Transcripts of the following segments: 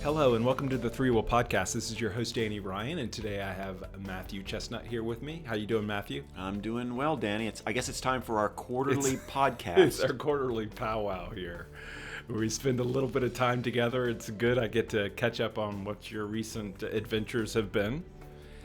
Hello and welcome to the Three Will Podcast. This is your host Danny Ryan, and today I have Matthew Chestnut here with me. How you doing, Matthew? I'm doing well, Danny. I guess it's time for our quarterly podcast. It's our quarterly powwow here. We spend a little bit of time together. It's good. I get to catch up on what your recent adventures have been.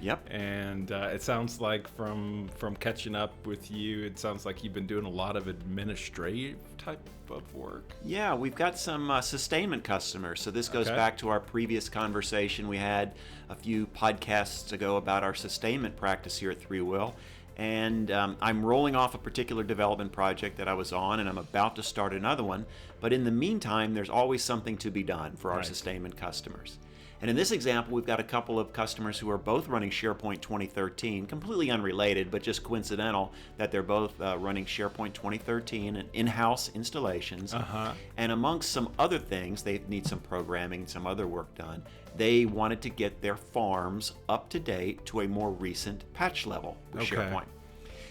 Yep. And it sounds like from catching up with you, it sounds like you've been doing a lot of administrative type of work. Yeah, we've got some sustainment customers. So this goes back to our previous conversation we had a few podcasts ago about our sustainment practice here at Three Will. And I'm rolling off a particular development project that I was on, and I'm about to start another one. But in the meantime, there's always something to be done for our sustainment customers. And in this example, we've got a couple of customers who are both running SharePoint 2013, completely unrelated, but just coincidental that they're both running SharePoint 2013 and in-house installations. And amongst some other things, they need some programming and some other work done. They wanted to get their farms up to date to a more recent patch level with SharePoint.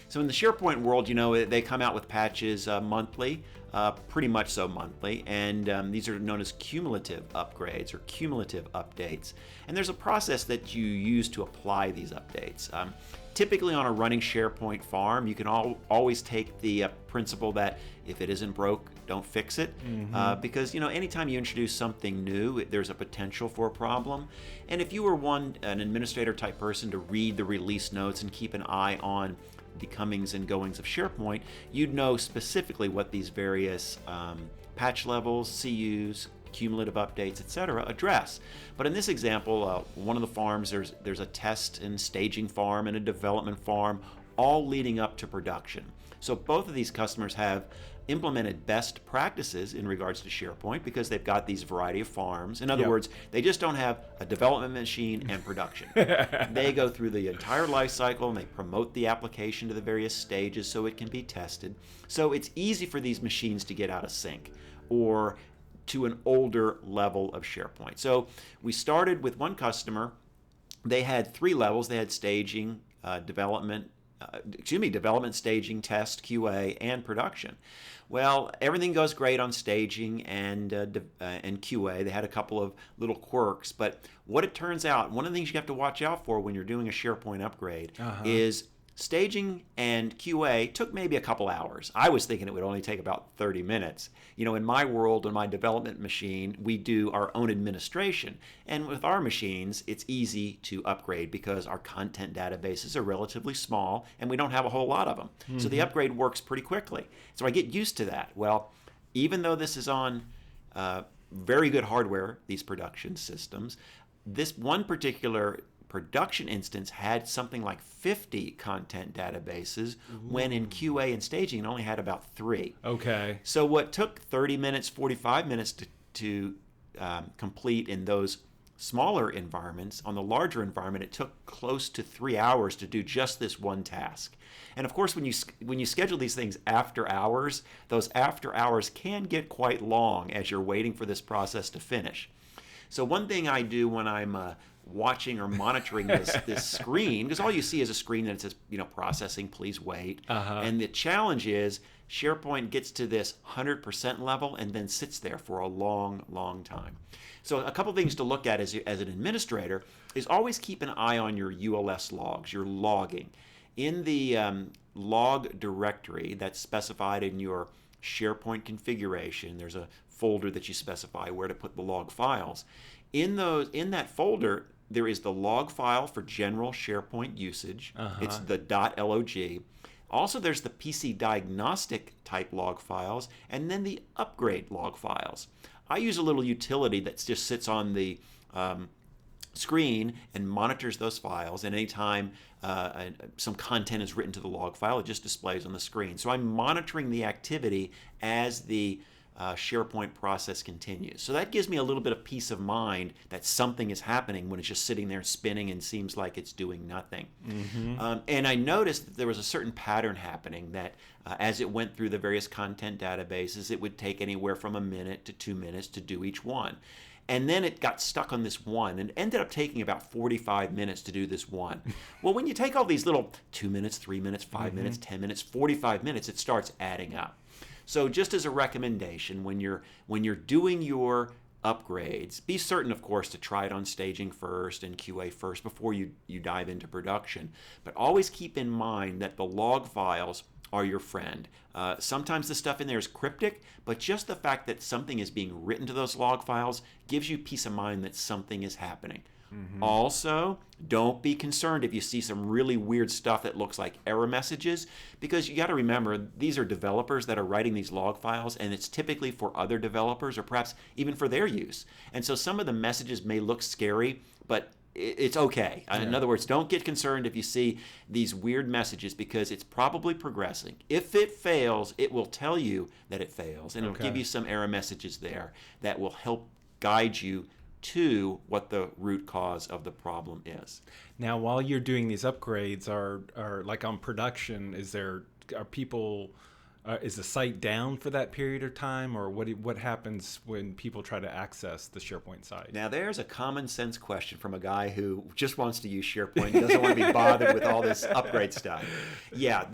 So in the SharePoint world, you know, they come out with patches monthly, pretty much so monthly, and these are known as cumulative upgrades or cumulative updates. And there's a process that you use to apply these updates. Typically on a running SharePoint farm, you can always take the principle that if it isn't broke, don't fix it. Because, you know, anytime you introduce something new, there's a potential for a problem. And if you were an administrator type person to read the release notes and keep an eye on the comings and goings of SharePoint, you'd know specifically what these various patch levels, CUs, cumulative updates, etc. address. But in this example, one of the farms, there's a test and staging farm and a development farm, all leading up to production. So both of these customers have implemented best practices in regards to SharePoint because they've got these variety of farms. In other words, they just don't have a development machine and production. They go through the entire life cycle and they promote the application to the various stages so it can be tested. So it's easy for these machines to get out of sync or to an older level of SharePoint. So we started with one customer. They had 3 levels. They had staging, development, staging, test, QA, and production. Well, everything goes great on staging and QA. They had a couple of little quirks, but what it turns out, one of the things you have to watch out for when you're doing a SharePoint upgrade is staging and QA took maybe a couple hours. I was thinking it would only take about 30 minutes. You know, in my world, in my development machine, we do our own administration. And with our machines, it's easy to upgrade because our content databases are relatively small and we don't have a whole lot of them. So the upgrade works pretty quickly. So I get used to that. Well, even though this is on very good hardware, these production systems, this one particular production instance had something like 50 content databases when in QA and staging it only had about 3. Okay. So what took 30 minutes, 45 minutes to complete in those smaller environments, on the larger environment, it took close to 3 hours to do just this one task. And of course, when you schedule these things after hours, those after hours can get quite long as you're waiting for this process to finish. So one thing I do when I'm watching or monitoring this screen, because all you see is a screen that says, you know, processing, please wait. And the challenge is SharePoint gets to this 100% level and then sits there for a long, long time. So a couple things to look at as an administrator is always keep an eye on your ULS logs, your logging. In the log directory that's specified in your SharePoint configuration, there's a folder that you specify where to put the log files. In that folder, there is the log file for general SharePoint usage. It's the .log. Also, there's the PC diagnostic type log files, and then the upgrade log files. I use a little utility that just sits on the screen and monitors those files, and anytime some content is written to the log file, it just displays on the screen. So I'm monitoring the activity as the SharePoint process continues. So that gives me a little bit of peace of mind that something is happening when it's just sitting there spinning and seems like it's doing nothing. And I noticed that there was a certain pattern happening that as it went through the various content databases, it would take anywhere from a minute to 2 minutes to do each one. And then it got stuck on this one and ended up taking about 45 minutes to do this one. Well, when you take all these little 2 minutes, 3 minutes, 5 minutes, 10 minutes, 45 minutes, it starts adding up. So just as a recommendation, when you're doing your upgrades, be certain, of course, to try it on staging first and QA first before you dive into production. But always keep in mind that the log files are your friend. Sometimes the stuff in there is cryptic, but just the fact that something is being written to those log files gives you peace of mind that something is happening. Also, don't be concerned if you see some really weird stuff that looks like error messages, because you got to remember these are developers that are writing these log files, and it's typically for other developers or perhaps even for their use. And so some of the messages may look scary, but it's okay. Yeah. In other words, don't get concerned if you see these weird messages, because it's probably progressing. If it fails, it will tell you that it fails, and it'll give you some error messages there that will help guide you to what the root cause of the problem is. Now, while you're doing these upgrades, are like on production, is the site down for that period of time, or what happens when people try to access the SharePoint site? Now, there's a common sense question from a guy who just wants to use SharePoint, doesn't want to be bothered with all this upgrade stuff. Yeah,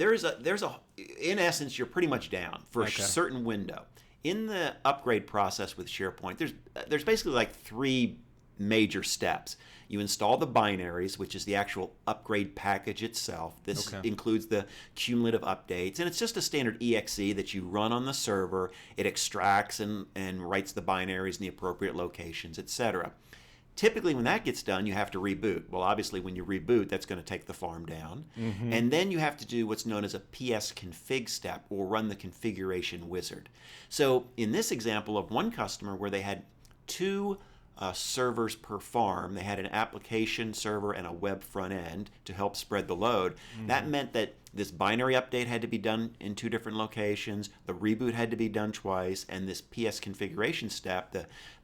in essence, you're pretty much down for a certain window. In the upgrade process with SharePoint, there's basically like 3 major steps. You install the binaries, which is the actual upgrade package itself. This includes the cumulative updates, and it's just a standard exe that you run on the server. It extracts and writes the binaries in the appropriate locations, etc. Typically, when that gets done, you have to reboot. Well, obviously, when you reboot, that's going to take the farm down. And then you have to do what's known as a PS config step, or run the configuration wizard. So in this example of one customer where they had 2 servers per farm, they had an application server and a web front end to help spread the load. That meant that this binary update had to be done in 2 different locations, the reboot had to be done twice, and this PS configuration step,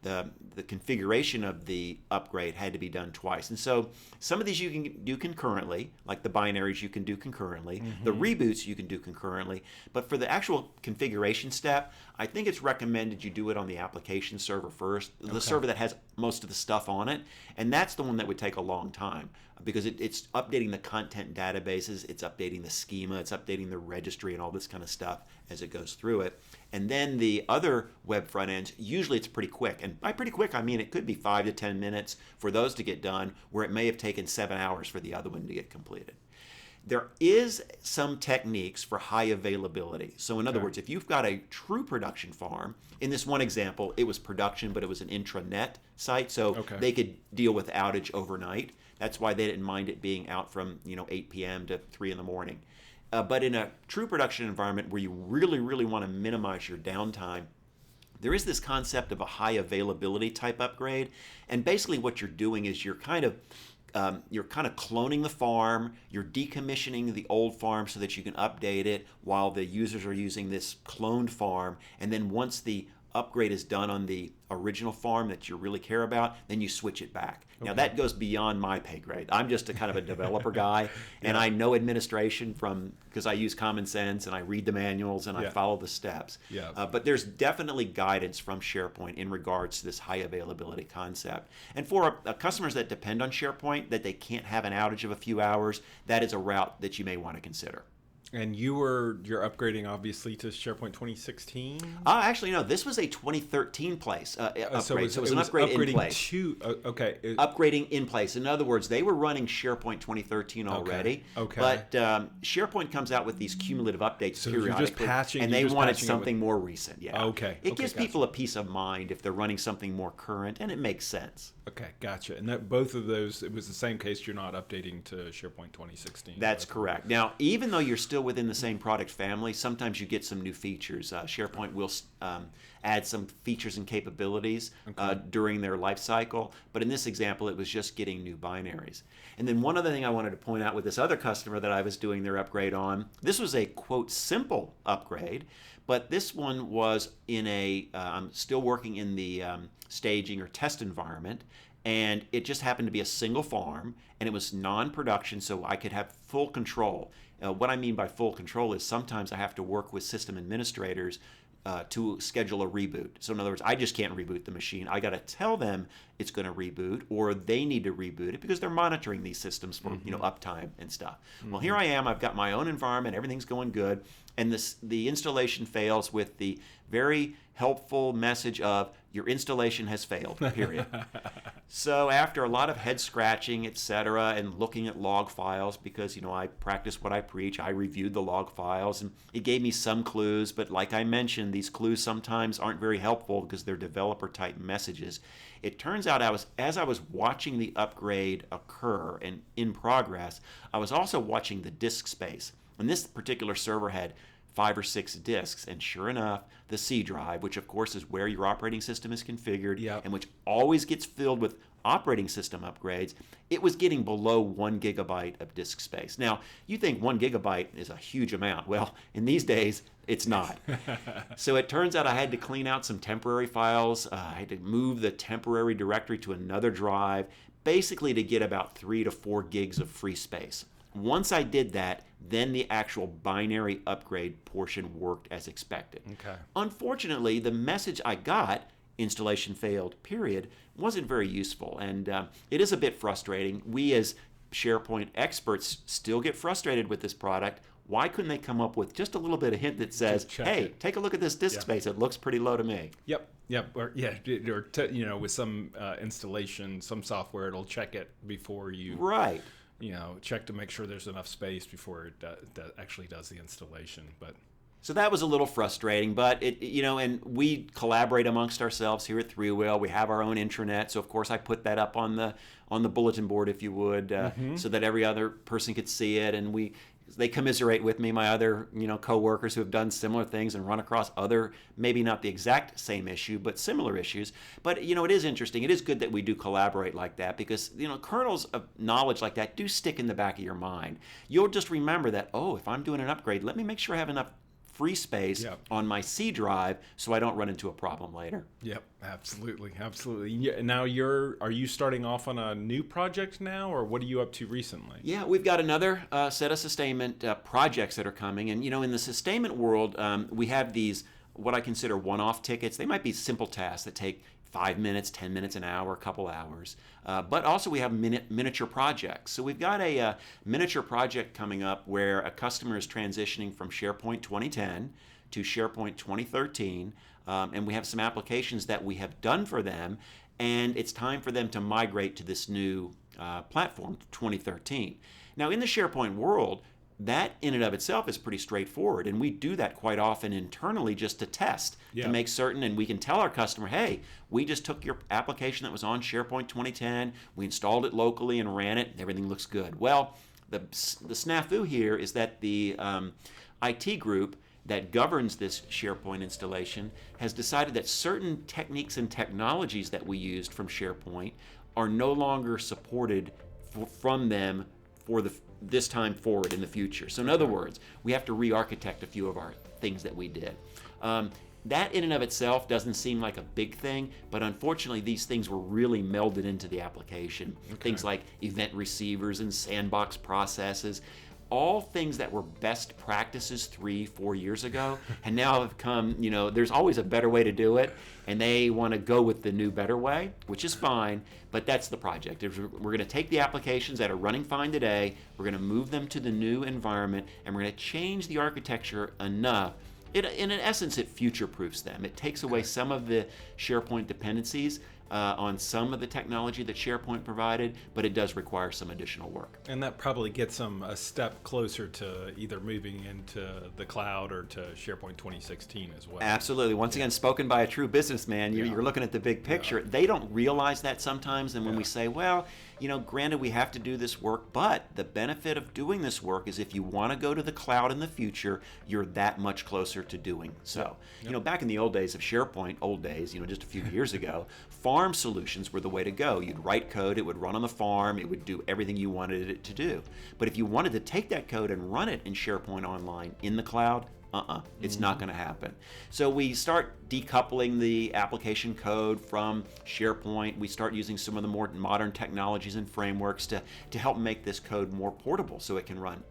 the configuration of the upgrade, had to be done twice. And so some of these you can do concurrently, like the binaries you can do concurrently, the reboots you can do concurrently, but for the actual configuration step, I think it's recommended you do it on the application server first, the server that has most of the stuff on it, and that's the one that would take a long time, because it's updating the content databases, it's updating the schema, it's updating the registry and all this kind of stuff as it goes through it. And then the other web front ends, usually it's pretty quick. And by pretty quick, I mean it could be 5 to 10 minutes for those to get done, where it may have taken 7 hours for the other one to get completed. There is some techniques for high availability. So in other words, if you've got a true production farm, in this one example, it was production, but it was an intranet site, so they could deal with outage overnight. That's why they didn't mind it being out from 8 p.m. to 3 in the morning. But in a true production environment where you really, really want to minimize your downtime, there is this concept of a high availability type upgrade. And basically what you're doing is you're kind of cloning the farm, you're decommissioning the old farm so that you can update it while the users are using this cloned farm, and then once the upgrade is done on the original farm that you really care about, then you switch it back. Now that goes beyond my pay grade. I'm just a kind of a developer guy, and I know administration because I use common sense and I read the manuals and I follow the steps. But there's definitely guidance from SharePoint in regards to this high availability concept. And for customers that depend on SharePoint, that they can't have an outage of a few hours, that is a route that you may want to consider. And you're upgrading obviously to SharePoint 2016. Actually, no. This was a 2013 upgrade. So it was an upgrade in place. Upgrading in place. In other words, they were running SharePoint 2013 already. But SharePoint comes out with these cumulative updates periodically, you're just patching, and they wanted something more recent. It gives people a gotcha. peace of mind if they're running something more current, and it makes sense. Okay, gotcha. And that both of those, it was the same case. You're not updating to SharePoint 2016. That's correct. Now, even though you're still within the same product family, sometimes you get some new features. SharePoint will add some features and capabilities during their life cycle. But in this example, it was just getting new binaries. And then one other thing I wanted to point out with this other customer that I was doing their upgrade on, this was a, quote, simple upgrade, but this one was in I'm still working in the staging or test environment, and it just happened to be a single farm, and it was non-production, so I could have full control. What I mean by full control is sometimes I have to work with system administrators to schedule a reboot. So in other words, I just can't reboot the machine. I got to tell them it's going to reboot, or they need to reboot it because they're monitoring these systems for uptime and stuff. Well, here I am. I've got my own environment. Everything's going good, and the installation fails with the very helpful message of your installation has failed, period. So after a lot of head scratching, etc., and looking at log files, because I practice what I preach, I reviewed the log files, and it gave me some clues. But like I mentioned, these clues sometimes aren't very helpful because they're developer type messages. It turns out as I was watching the upgrade occur and in progress, I was also watching the disk space. And this particular server had 5 or 6 disks, and sure enough, the C drive, which of course is where your operating system is configured, Yep. and which always gets filled with operating system upgrades, it was getting below 1 gigabyte of disk space. Now, you think 1 gigabyte is a huge amount. Well, in these days, it's not. So it turns out I had to clean out some temporary files. I had to move the temporary directory to another drive, basically to get about 3 to 4 gigs of free space. Once I did that, then the actual binary upgrade portion worked as expected. Okay. Unfortunately, the message I got, installation failed, period, wasn't very useful. And it is a bit frustrating. We as SharePoint experts still get frustrated with this product. Why couldn't they come up with just a little bit of hint that says, hey, take a look at this disk space. It looks pretty low to me. Yep. Or with some installation, some software, it'll check it before you. Right. Check to make sure there's enough space before it actually does the installation. But so that was a little frustrating, but and we collaborate amongst ourselves here at Three Wheel. We have our own intranet, so of course I put that up on the bulletin board, if you would, so that every other person could see it, and they commiserate with me, my other co-workers who have done similar things and run across other, maybe not the exact same issue, but similar issues. But it is interesting. It is good that we do collaborate like that, because kernels of knowledge like that do stick in the back of your mind. You'll just remember that, if I'm doing an upgrade, let me make sure I have enough free space on my C drive so I don't run into a problem later. Yep, absolutely. Yeah, now are you starting off on a new project now, or what are you up to recently? Yeah, we've got another set of sustainment projects that are coming, and in the sustainment world, we have these what I consider one-off tickets. They might be simple tasks that take 5 minutes, 10 minutes, an hour, a couple hours. But also we have miniature projects. So we've got a miniature project coming up where a customer is transitioning from SharePoint 2010 to SharePoint 2013. And we have some applications that we have done for them. And it's time for them to migrate to this new platform, 2013. Now, in the SharePoint world, that in and of itself is pretty straightforward, and we do that quite often internally just to test, to make certain, and we can tell our customer, hey, we just took your application that was on SharePoint 2010, we installed it locally and ran it, and everything looks good. Well, the snafu here is that the IT group that governs this SharePoint installation has decided that certain techniques and technologies that we used from SharePoint are no longer supported from them for this time forward in the future. So in other words, we have to re-architect a few of our things that we did. That in and of itself doesn't seem like a big thing, but unfortunately these things were really melded into the application. Things like event receivers and sandbox processes, all things that were best practices 3-4 years ago, and now have come, there's always a better way to do it, and they want to go with the new better way, which is fine, but that's the project. We're going to take the applications that are running fine today, we're going to move them to the new environment, and we're going to change the architecture enough. In essence, it future-proofs them. It takes away some of the SharePoint dependencies on some of the technology that SharePoint provided, but it does require some additional work. And that probably gets them a step closer to either moving into the cloud or to SharePoint 2016 as well. Absolutely. Once again, spoken by a true businessman, you're looking at the big picture. They don't realize that sometimes, and when we say, well, granted we have to do this work, but the benefit of doing this work is if you want to go to the cloud in the future, you're that much closer to doing so. Back in the old days of SharePoint, just a few years ago, farm solutions were the way to go. You'd write code, it would run on the farm, it would do everything you wanted it to do. But if you wanted to take that code and run it in SharePoint Online in the cloud, it's not going to happen. So we start decoupling the application code from SharePoint. We start using some of the more modern technologies and frameworks to help make this code more portable so it can run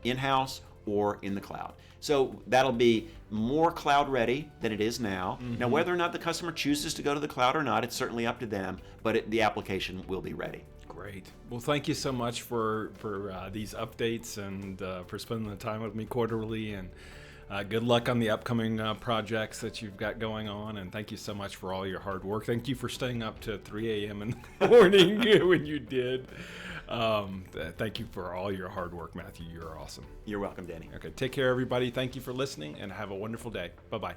in-house or in the cloud. So that'll be more cloud ready than it is now. Now, whether or not the customer chooses to go to the cloud or not, it's certainly up to them, but the application will be ready. Great. Well, thank you so much for these updates and for spending the time with me quarterly. And Good luck on the upcoming projects that you've got going on, and thank you so much for all your hard work. Thank you for staying up to 3 a.m. in the morning when you did. Thank you for all your hard work, Matthew. You're awesome. You're welcome, Danny. Okay, take care, everybody. Thank you for listening, and have a wonderful day. Bye-bye.